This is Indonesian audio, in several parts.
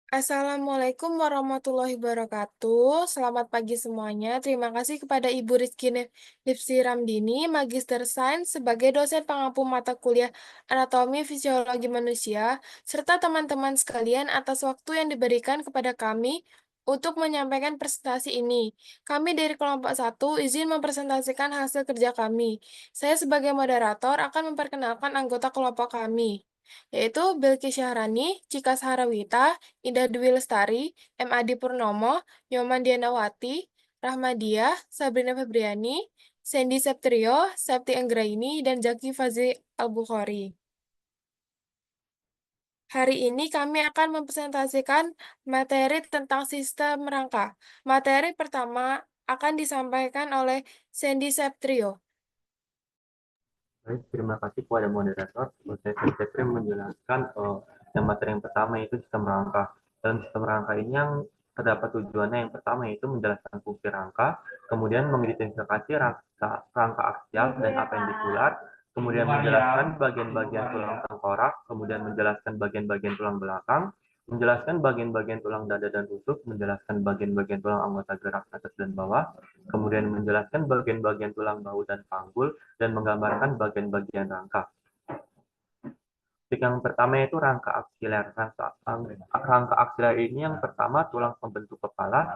Assalamualaikum warahmatullahi wabarakatuh. Selamat pagi semuanya. Terima kasih kepada Ibu Rizky Lipsi Ramdini, Magister Sains sebagai dosen pengampu mata kuliah Anatomi Fisiologi Manusia, serta teman-teman sekalian atas waktu yang diberikan kepada kami untuk menyampaikan presentasi ini. Kami dari kelompok 1 izin mempresentasikan hasil kerja kami. Saya sebagai moderator akan memperkenalkan anggota kelompok kami, yaitu Bilky Syahrani, Cika Saharawita, Indah Dwi Lestari, M. Adi Purnomo, Nyoman Dianawati, Rahmadiah, Sabrina Febriani, Sandy Septrio, Septi Anggraini, dan Zaki Fazli Al-Bukhari. Hari ini kami akan mempresentasikan materi tentang sistem rangka. Materi pertama akan disampaikan oleh Sandy Septrio. Baik, terima kasih kepada moderator. Saya Setri menjelaskan yang materi yang pertama yaitu sistem rangka. Dalam sistem rangka ini yang terdapat tujuannya yang pertama yaitu menjelaskan fungsi rangka, kemudian mengidentifikasi rangka aksial dan apendikular, kemudian menjelaskan bagian-bagian tulang tengkorak, kemudian menjelaskan bagian-bagian tulang belakang, menjelaskan bagian-bagian tulang dada dan rusuk, menjelaskan bagian-bagian tulang anggota gerak atas dan bawah, kemudian menjelaskan bagian-bagian tulang bahu dan panggul, dan menggambarkan bagian-bagian rangka. Yang pertama itu rangka aksiler. Rangka aksiler ini yang pertama tulang pembentuk kepala.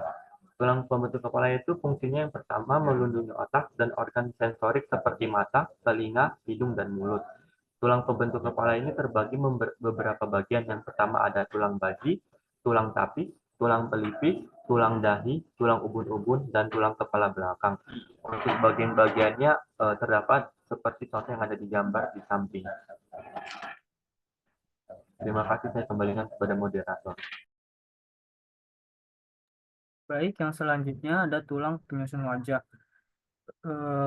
Tulang pembentuk kepala itu fungsinya yang pertama melindungi otak dan organ sensorik seperti mata, telinga, hidung, dan mulut. Tulang pembentuk kepala ini terbagi beberapa bagian. Yang pertama ada tulang baji, tulang tapis, tulang pelipis, tulang dahi, tulang ubun-ubun, dan tulang kepala belakang. Untuk bagian-bagiannya terdapat seperti contoh yang ada di gambar di samping. Terima kasih, saya kembalikan kepada moderator. Baik, yang selanjutnya ada tulang penyusun wajah.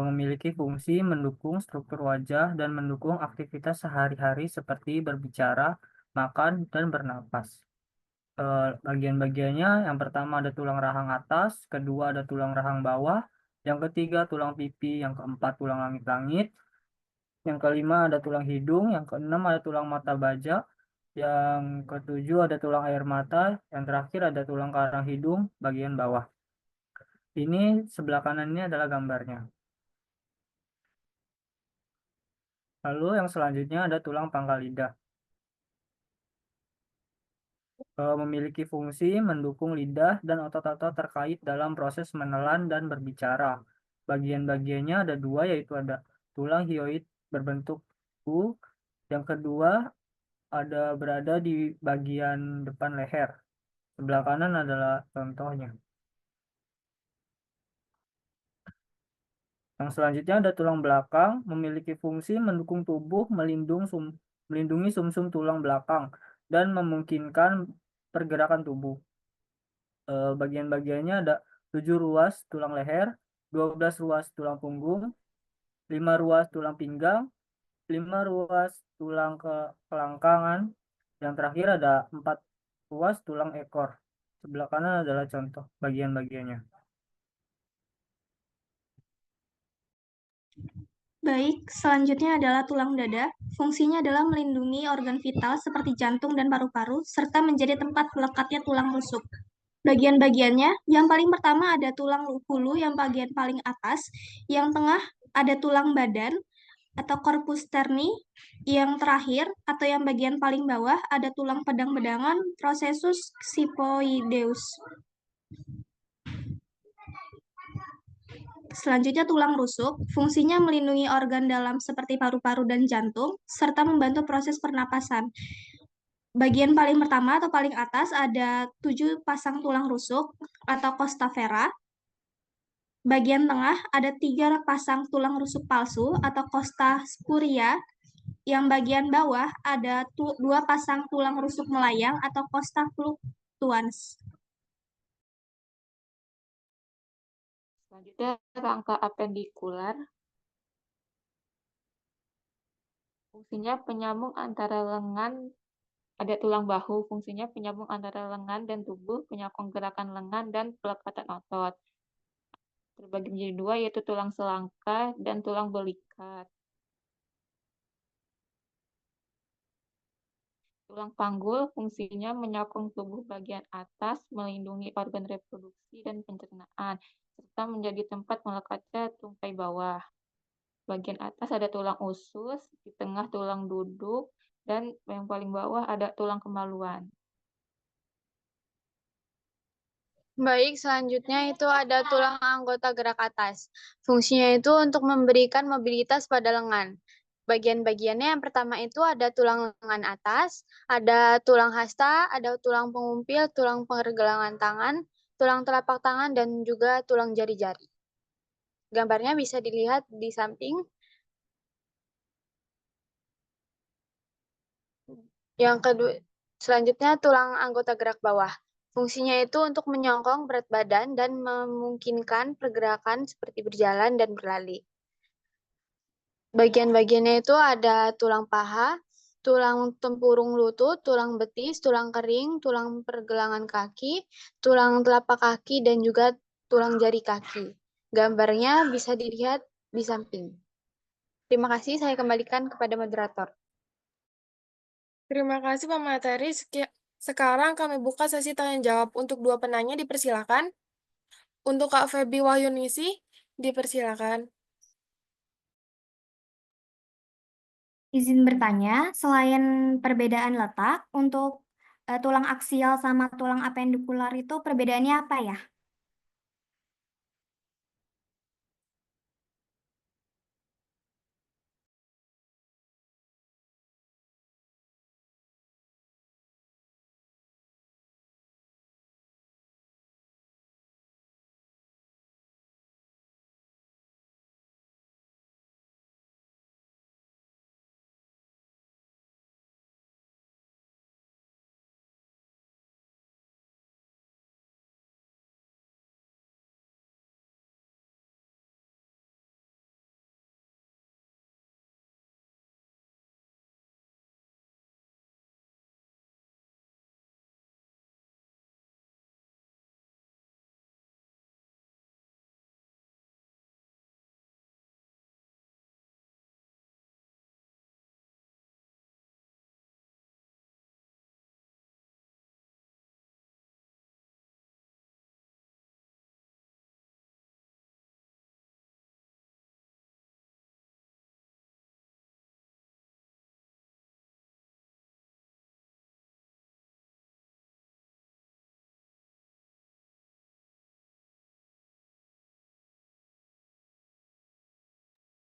Memiliki fungsi mendukung struktur wajah dan mendukung aktivitas sehari-hari seperti berbicara, makan, dan bernapas. Bagian-bagiannya yang pertama ada tulang rahang atas, kedua ada tulang rahang bawah, yang ketiga tulang pipi, yang keempat tulang langit-langit, yang kelima ada tulang hidung, yang keenam ada tulang mata baja, yang ketujuh ada tulang air mata, yang terakhir ada tulang karang hidung bagian bawah. Ini sebelah kanannya adalah gambarnya. Lalu yang selanjutnya ada tulang pangkal lidah. Memiliki fungsi mendukung lidah dan otot-otot terkait dalam proses menelan dan berbicara. Bagian-bagiannya ada dua, yaitu ada tulang hyoid berbentuk U. Yang kedua ada berada di bagian depan leher. Sebelah kanan adalah contohnya. Yang selanjutnya ada tulang belakang, memiliki fungsi mendukung tubuh, melindungi sumsum tulang belakang, dan memungkinkan pergerakan tubuh. Bagian-bagiannya ada 7 ruas tulang leher, 12 ruas tulang punggung, 5 ruas tulang pinggang, 5 ruas tulang kelangkangan, yang terakhir ada 4 ruas tulang ekor. Sebelah kanan adalah contoh bagian-bagiannya. Baik, selanjutnya adalah tulang dada. Fungsinya adalah melindungi organ vital seperti jantung dan paru-paru, serta menjadi tempat melekatnya tulang rusuk. Bagian-bagiannya, yang paling pertama ada tulang hulu yang bagian paling atas, yang tengah ada tulang badan atau corpus sterni, yang terakhir atau yang bagian paling bawah ada tulang pedang-pedangan processus xiphoideus. Selanjutnya tulang rusuk, fungsinya melindungi organ dalam seperti paru-paru dan jantung, serta membantu proses pernapasan. Bagian paling pertama atau paling atas ada 7 pasang tulang rusuk atau costa vera. Bagian tengah ada 3 pasang tulang rusuk palsu atau costa spuria. Yang bagian bawah ada 2 pasang tulang rusuk melayang atau costa fluctuans. Selanjutnya rangka apendikular. Fungsinya penyambung antara lengan, ada tulang bahu, fungsinya penyambung antara lengan dan tubuh, penyokong gerakan lengan dan pelekatan otot. Terbagi menjadi dua, yaitu tulang selangka dan tulang belikat. Tulang panggul fungsinya menyokong tubuh bagian atas, melindungi organ reproduksi dan pencernaan, serta menjadi tempat melekatnya tungkai bawah. Bagian atas ada tulang usus, di tengah tulang duduk, dan yang paling bawah ada tulang kemaluan. Baik, selanjutnya itu ada tulang anggota gerak atas. Fungsinya itu untuk memberikan mobilitas pada lengan. Bagian-bagiannya yang pertama itu ada tulang lengan atas, ada tulang hasta, ada tulang pengumpil, tulang pergelangan tangan, tulang telapak tangan, dan juga tulang jari-jari. Gambarnya bisa dilihat di samping. Yang kedua, selanjutnya tulang anggota gerak bawah. Fungsinya itu untuk menyongkong berat badan dan memungkinkan pergerakan seperti berjalan dan berlari. Bagian-bagiannya itu ada tulang paha, tulang tempurung lutut, tulang betis, tulang kering, tulang pergelangan kaki, tulang telapak kaki, dan juga tulang jari kaki. Gambarnya bisa dilihat di samping. Terima kasih, saya kembalikan kepada moderator. Terima kasih Pak Materi. Sekarang kami buka sesi tanya jawab untuk dua penanya, dipersilakan. Untuk Kak Febi Wahyunisi, dipersilakan. Izin bertanya, selain perbedaan letak, untuk tulang aksial sama tulang apendikular itu perbedaannya apa ya?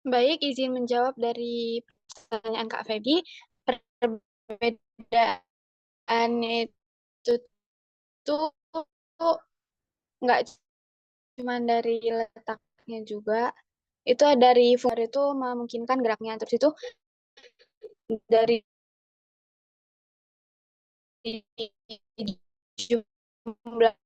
Baik, izin menjawab dari pertanyaan Kak Feby. Perbedaan itu tuh nggak cuma dari letaknya juga, itu dari fungsi itu memungkinkan geraknya. Terus itu dari jumlah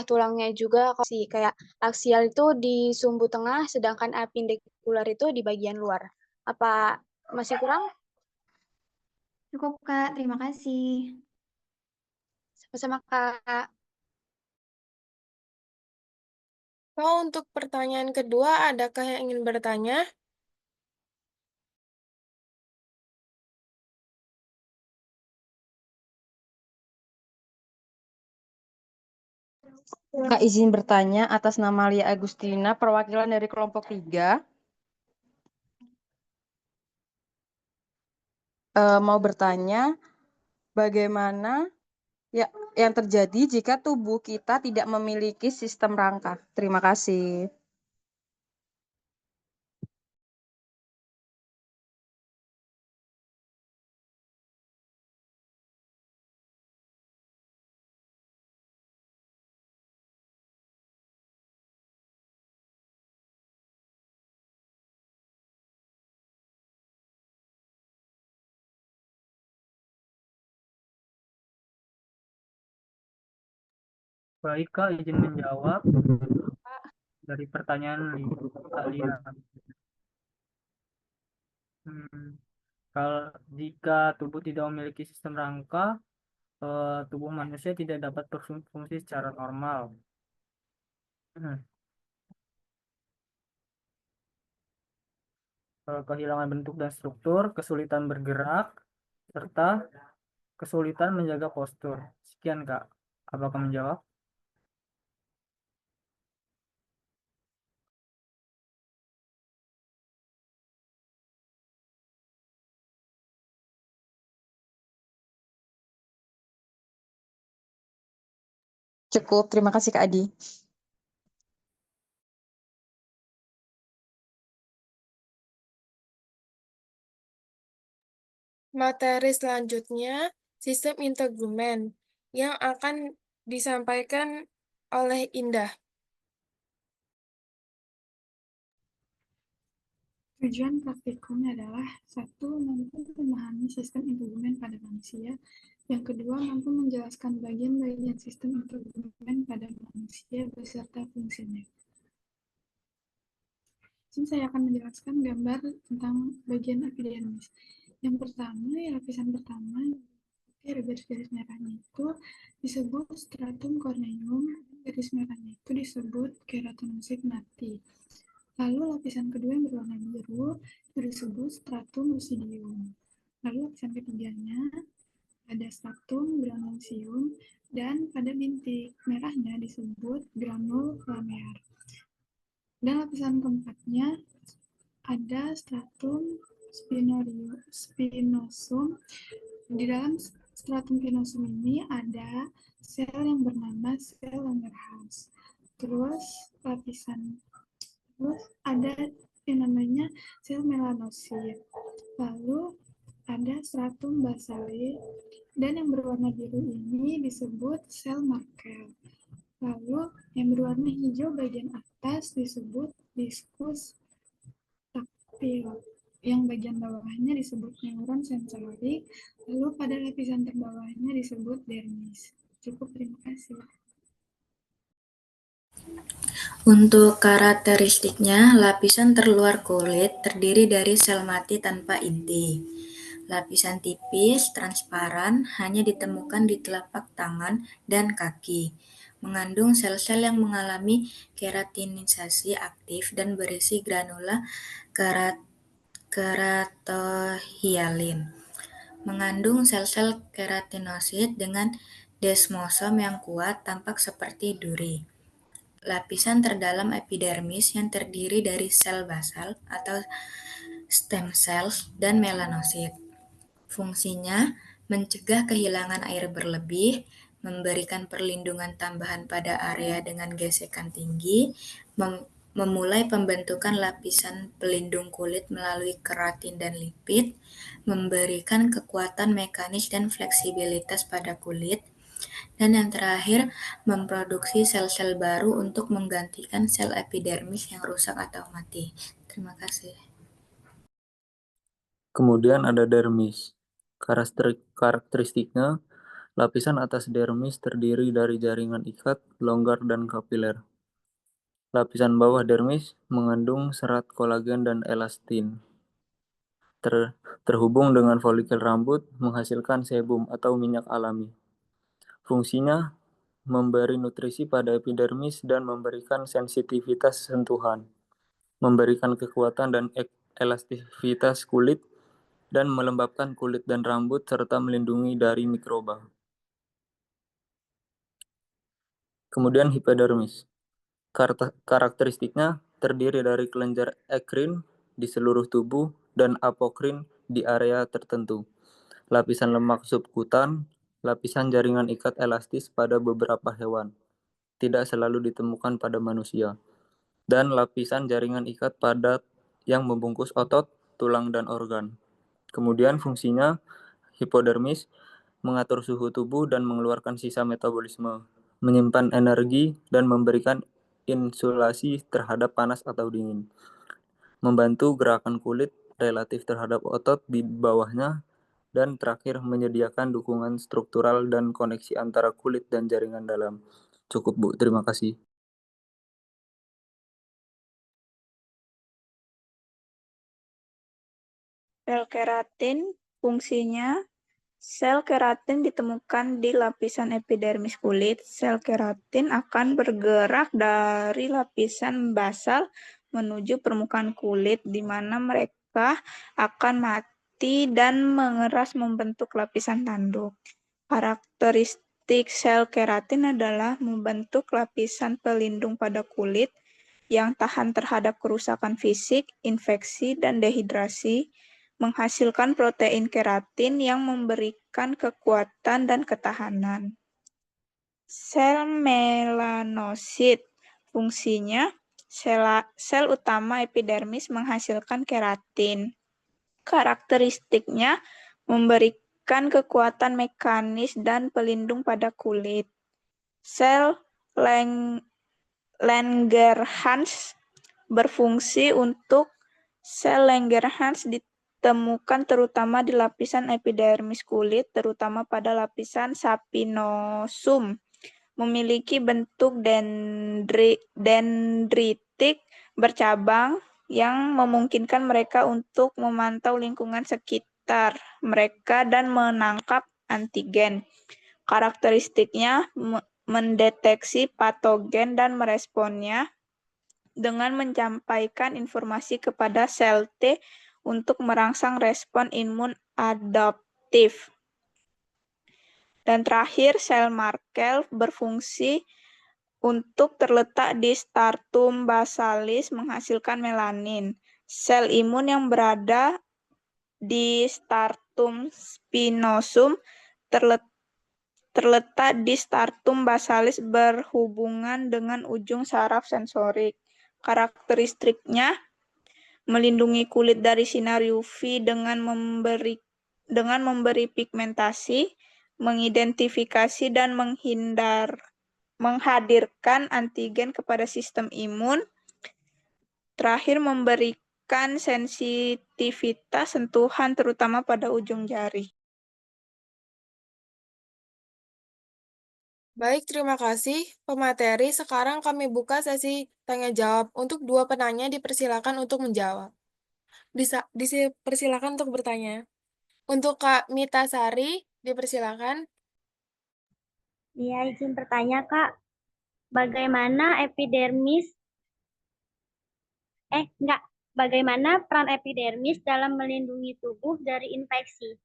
tulangnya juga sih, kayak aksial itu di sumbu tengah, sedangkan apendikular itu di bagian luar. Apa masih kurang? Cukup, Kak. Terima kasih. Sama-sama, Kak. Oh, untuk pertanyaan kedua, adakah yang ingin bertanya? Kak, izin bertanya atas nama Lia Agustina, perwakilan dari kelompok 3. Mau bertanya, bagaimana ya yang terjadi jika tubuh kita tidak memiliki sistem rangka? Terima kasih. Baik, Kak, izin menjawab dari pertanyaan Kak Lia. Kalau jika tubuh tidak memiliki sistem rangka, tubuh manusia tidak dapat berfungsi secara normal. Kehilangan bentuk dan struktur, kesulitan bergerak, serta kesulitan menjaga postur. Sekian, Kak. Apakah menjawab? Cukup, terima kasih Kak Adi. Materi selanjutnya, sistem integumen yang akan disampaikan oleh Indah. Tujuan praktikum adalah 1. Mampu memahami sistem integumen pada manusia. Yang kedua, mampu menjelaskan bagian-bagian sistem integumen pada manusia beserta fungsinya. Sini saya akan menjelaskan gambar tentang bagian epidermis. Yang pertama, lapisan pertama, garis merahnya itu disebut stratum corneum, garis merahnya itu disebut keratinosit mati. Lalu lapisan kedua yang berwarna biru itu disebut stratum lucidium. Lalu lapisan ketiganya ada stratum granuloseum dan pada bintik merahnya disebut granul lamear. Dan lapisan keempatnya ada stratum spinosum. Di dalam stratum spinosum ini ada sel yang bernama sel Langerhans. Terus ada yang namanya sel melanosit. Lalu ada stratum basale dan yang berwarna biru ini disebut sel Merkel. Lalu yang berwarna hijau bagian atas disebut diskus taktil. Yang bagian bawahnya disebut neuron sensorik. Lalu pada lapisan terbawahnya disebut dermis. Cukup, terima kasih. Untuk karakteristiknya, lapisan terluar kulit terdiri dari sel mati tanpa inti. Lapisan tipis, transparan, hanya ditemukan di telapak tangan dan kaki. Mengandung sel-sel yang mengalami keratinisasi aktif dan berisi granula keratohyalin. Mengandung sel-sel keratinosit dengan desmosom yang kuat, tampak seperti duri. Lapisan terdalam epidermis yang terdiri dari sel basal atau stem cells dan melanosit. Fungsinya mencegah kehilangan air berlebih, memberikan perlindungan tambahan pada area dengan gesekan tinggi, memulai pembentukan lapisan pelindung kulit melalui keratin dan lipid, memberikan kekuatan mekanis dan fleksibilitas pada kulit, dan yang terakhir, memproduksi sel-sel baru untuk menggantikan sel epidermis yang rusak atau mati. Terima kasih. Kemudian ada dermis. Karakteristiknya, lapisan atas dermis terdiri dari jaringan ikat, longgar, dan kapiler. Lapisan bawah dermis mengandung serat kolagen dan elastin. Terhubung dengan folikel rambut, menghasilkan sebum atau minyak alami. Fungsinya memberi nutrisi pada epidermis dan memberikan sensitivitas sentuhan, memberikan kekuatan dan elastisitas kulit, dan melembabkan kulit dan rambut serta melindungi dari mikroba. Kemudian hipodermis. Karakteristiknya terdiri dari kelenjar ekrin di seluruh tubuh dan apokrin di area tertentu. Lapisan lemak subkutan, lapisan jaringan ikat elastis pada beberapa hewan. Tidak selalu ditemukan pada manusia. Dan lapisan jaringan ikat padat yang membungkus otot, tulang, dan organ. Kemudian fungsinya hipodermis mengatur suhu tubuh dan mengeluarkan sisa metabolisme, menyimpan energi, dan memberikan insulasi terhadap panas atau dingin. Membantu gerakan kulit relatif terhadap otot di bawahnya, dan terakhir menyediakan dukungan struktural dan koneksi antara kulit dan jaringan dalam. Cukup, Bu. Terima kasih. Sel keratin, fungsinya sel keratin ditemukan di lapisan epidermis kulit. Sel keratin akan bergerak dari lapisan basal menuju permukaan kulit, di mana mereka akan mati mati dan mengeras membentuk lapisan tanduk. Karakteristik sel keratin adalah membentuk lapisan pelindung pada kulit yang tahan terhadap kerusakan fisik, infeksi, dan dehidrasi, menghasilkan protein keratin yang memberikan kekuatan dan ketahanan. Sel melanosit, fungsinya sel utama epidermis menghasilkan keratin. Karakteristiknya memberikan kekuatan mekanis dan pelindung pada kulit. Sel Langerhans berfungsi untuk sel Langerhans ditemukan terutama di lapisan epidermis kulit, terutama pada lapisan sapinosum. Memiliki bentuk dendritik bercabang yang memungkinkan mereka untuk memantau lingkungan sekitar mereka dan menangkap antigen. Karakteristiknya mendeteksi patogen dan meresponnya dengan menyampaikan informasi kepada sel T untuk merangsang respon imun adaptif. Dan terakhir, sel Merkel berfungsi untuk terletak di stratum basalis menghasilkan melanin. Sel imun yang berada di stratum spinosum terletak di stratum basalis berhubungan dengan ujung saraf sensorik. Karakteristiknya melindungi kulit dari sinar UV dengan memberi pigmentasi, mengidentifikasi dan menghadirkan antigen kepada sistem imun. Terakhir, memberikan sensitivitas sentuhan terutama pada ujung jari. Baik, terima kasih pemateri. Sekarang kami buka sesi tanya jawab. Untuk dua penanya dipersilakan untuk menjawab. Dipersilakan untuk bertanya. Untuk Kak Mita Sari, dipersilakan. Iya, izin bertanya, Kak. Bagaimana bagaimana peran epidermis dalam melindungi tubuh dari infeksi?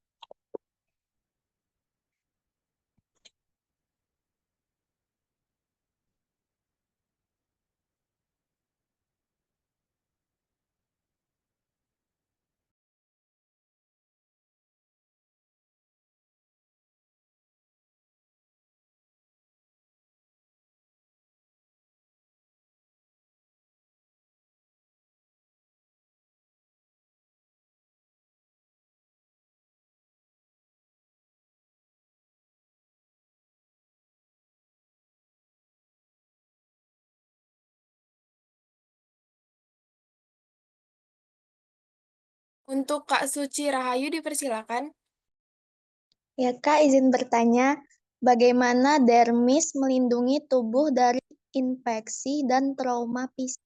Untuk Kak Suci Rahayu, dipersilakan. Ya, Kak, izin bertanya, bagaimana dermis melindungi tubuh dari infeksi dan trauma fisik?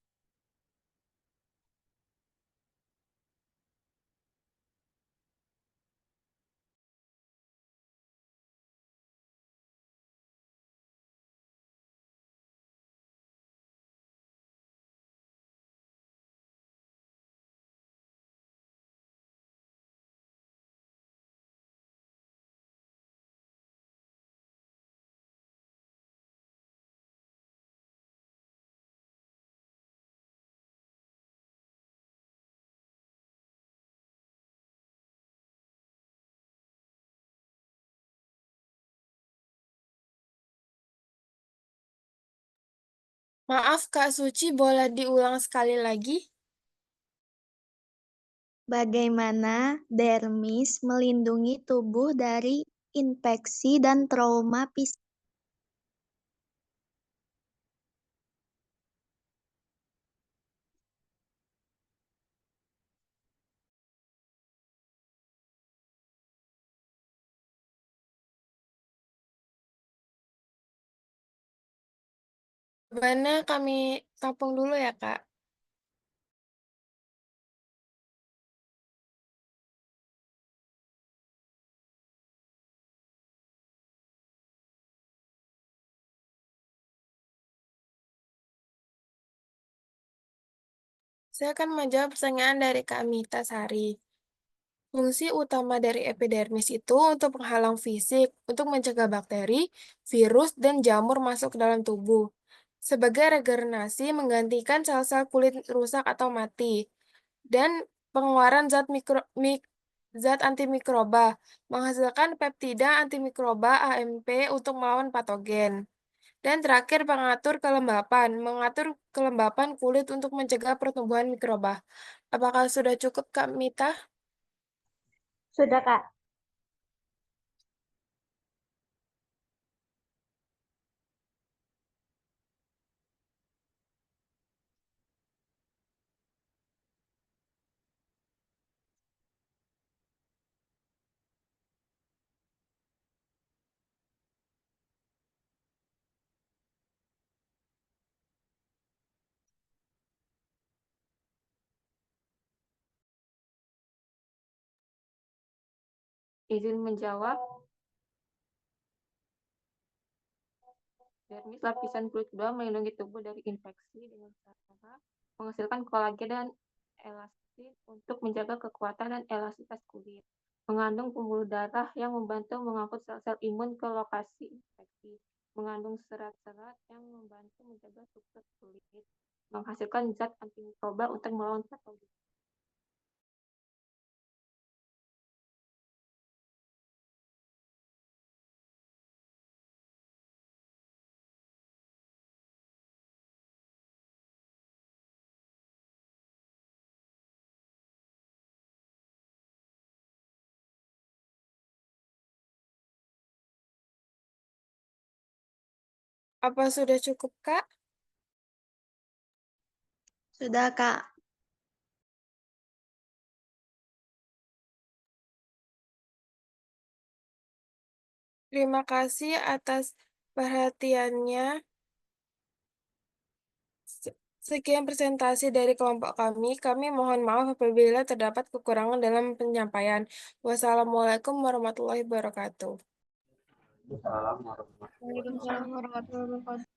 Maaf, Kak Suci, boleh diulang sekali lagi? Bagaimana dermis melindungi tubuh dari infeksi dan trauma fisik? Jawabannya kami tampung dulu ya, Kak. Saya akan menjawab pertanyaan dari Kak Mita Sari. Fungsi utama dari epidermis itu untuk penghalang fisik, untuk mencegah bakteri, virus, dan jamur masuk ke dalam tubuh. Sebagai regenerasi menggantikan sel-sel kulit rusak atau mati. Dan pengeluaran zat antimikroba, menghasilkan peptida antimikroba AMP untuk melawan patogen. Dan terakhir mengatur kelembapan kulit untuk mencegah pertumbuhan mikroba. Apakah sudah cukup, Kak Mita? Sudah, Kak. Izin menjawab. Dermis lapisan kulit kedua melindungi tubuh dari infeksi dengan cara menghasilkan kolagen dan elastin untuk menjaga kekuatan dan elastisitas kulit. Mengandung pembuluh darah yang membantu mengangkut sel-sel imun ke lokasi infeksi. Mengandung serat-serat yang membantu menjaga struktur kulit. Menghasilkan zat antimikroba untuk melawan patogen. Apa sudah cukup, Kak? Sudah, Kak. Terima kasih atas perhatiannya. Sekian presentasi dari kelompok kami. Kami mohon maaf apabila terdapat kekurangan dalam penyampaian. Wassalamualaikum warahmatullahi wabarakatuh. Waalaikumsalam warahmatullahi wabarakatuh. Waalaikumsalam warahmatullahi wabarakatuh.